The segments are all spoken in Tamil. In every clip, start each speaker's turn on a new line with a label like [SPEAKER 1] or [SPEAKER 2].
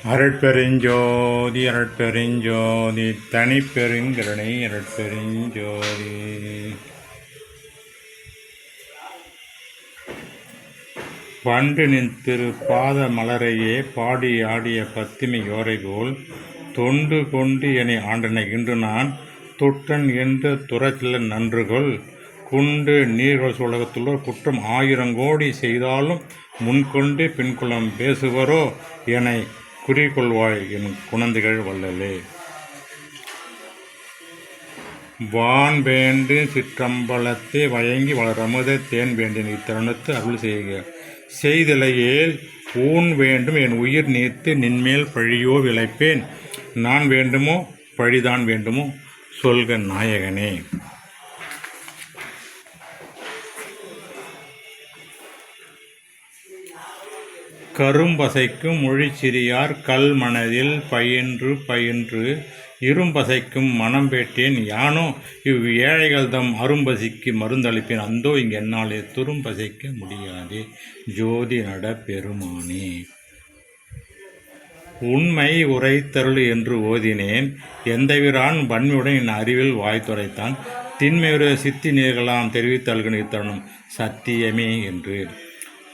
[SPEAKER 1] அருட்பெருஞ்சோதி அருட்பெருஞ்சோதி தனிப்பெருங்கருணை அருட்பெருஞ்சோதி. பண்டு நின் திரு பாத மலரையே பாடி ஆடிய பத்திமை யோரை போல் தொண்டு கொண்டு என்னை ஆண்டனை இன்று நான் தொட்டன் என்று துறச்சில நன்றுகொள் குண்டு நீர்கள் உலகத்துள்ளோர் குற்றம் 1000 கோடி செய்தாலும் முன்கொண்டு பின்குளம் பேசுவரோ என குறிக்கொள்வாய் என் குணந்துகள் வல்லலே. வான் வேண்டு சிற்றம்பலத்தை வயங்கி வளரமுத தேன் வேண்டின் இத்தருணத்து அருள் செய்தலையேல் ஊன் வேண்டும் என் உயிர் நீத்து நின்மேல் பழியோ விளைப்பேன். நான் வேண்டுமோ பழிதான் வேண்டுமோ சொல்க நாயகனே. கரும்பசைக்கும் மொழிச்சிறியார் கல் மனதில் பயின்று இரும்பசைக்கும் மனம் பேட்டேன் யானோ இவ் ஏழைகள் தம் அரும்பசிக்கு மருந்தளிப்பேன் அந்தோ இங்கு என்னாலே துரும்பசைக்க முடியாதே ஜோதி நட பெருமானே. உண்மை உரைத்தருள் என்று ஓதினேன் எந்தவிரான் வன்மையுடன் என் அறிவில் வாய்த்துரைத்தான் திண்மையுடைய சித்தி நீர்களாம் தெரிவித்தல்கிற இத்தருணம் சத்தியமே என்று.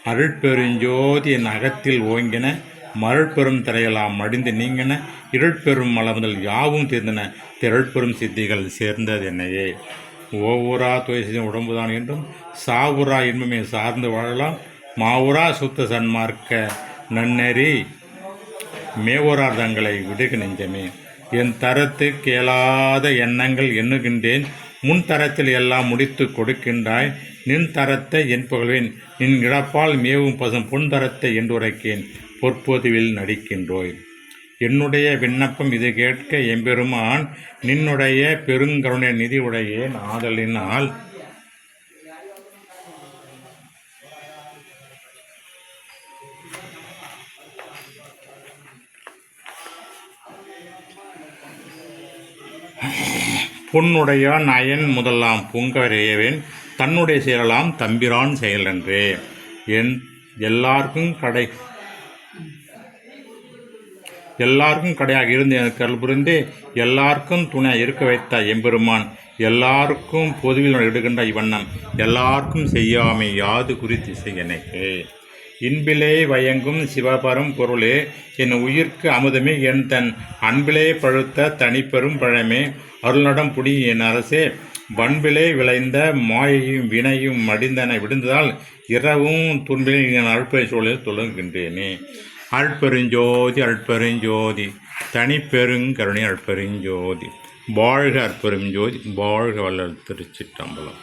[SPEAKER 1] அருட்பெருஞ்சோதி என் அகத்தில் ஓங்கின மருட்பெரும் திரையெல்லாம் மடிந்து நீங்கின இருட்பெரும் மலர்ந்தல் யாவும் தீர்ந்தன திரட்பெரும் சித்திகள் சேர்ந்தது என்னையே. ஓவுரா துவை செய்த உடம்புதான் என்றும் சாவுரா இன்பமே சார்ந்து வாழலாம் மாவுரா சுத்த சன்மார்க்க நன்னெறி மேவுரார் தங்களை விடுக நெஞ்சமே. என் தரத்து கேளாத எண்ணங்கள் எண்ணுகின்றேன் முன் தரத்தில் எல்லாம் முடித்து கொடுக்கின்றாய் நின் தரத்தை என் புகழ்வேன் நின் இழப்பால் மேவும் பசும் பொன் தரத்தை என்றுரைக்கேன் பொற்பொதுவில் நடிக்கின்றோய். என்னுடைய விண்ணப்பம் இது கேட்க எம்பெருமான் நின்னுடைய பெருங்கருணை நிதி உடையேன் ஆதலினால் பொன்னுடையான் அயன் முதலாம் பொங்கவரையவேன் தன்னுடைய செயலாம் தம்பிரான் செயலன்றே. என் எல்லாருக்கும் கடையாக இருந்து எனக்கு அருள் புரிந்து எல்லாருக்கும் துணையாக இருக்க வைத்த எம்பெருமான் எல்லாருக்கும் பொதுவில் இடுகின்ற இவ்வண்ணம் எல்லாருக்கும் செய்யாமை யாது குறித்து எனக்கு. இன்பிலே வயங்கும் சிவபரம் பொருளே என் உயிர்க்கு அமுதமே என் தன் அன்பிலே பழுத்த தனிப்பெரும் பழமே அருள்நடம் புடி என் அரசே. வன்பிலே விளைந்த மாயையும் வினையும் மடிந்தன விடுந்ததால் இரவும் துன்பிலே என் அழுப்பை சூழலில் தொடங்குகின்றேனே. அருட்பெருஞ்சோதி அருட்பெருஞ்சோதி தனிப்பெருங்கருணை அருட்பெருஞ்சோதி வாழ்க அற்பெருஞ்சோதி வாழ்க வள்ளல் திருச்சிற்றம்பலம்.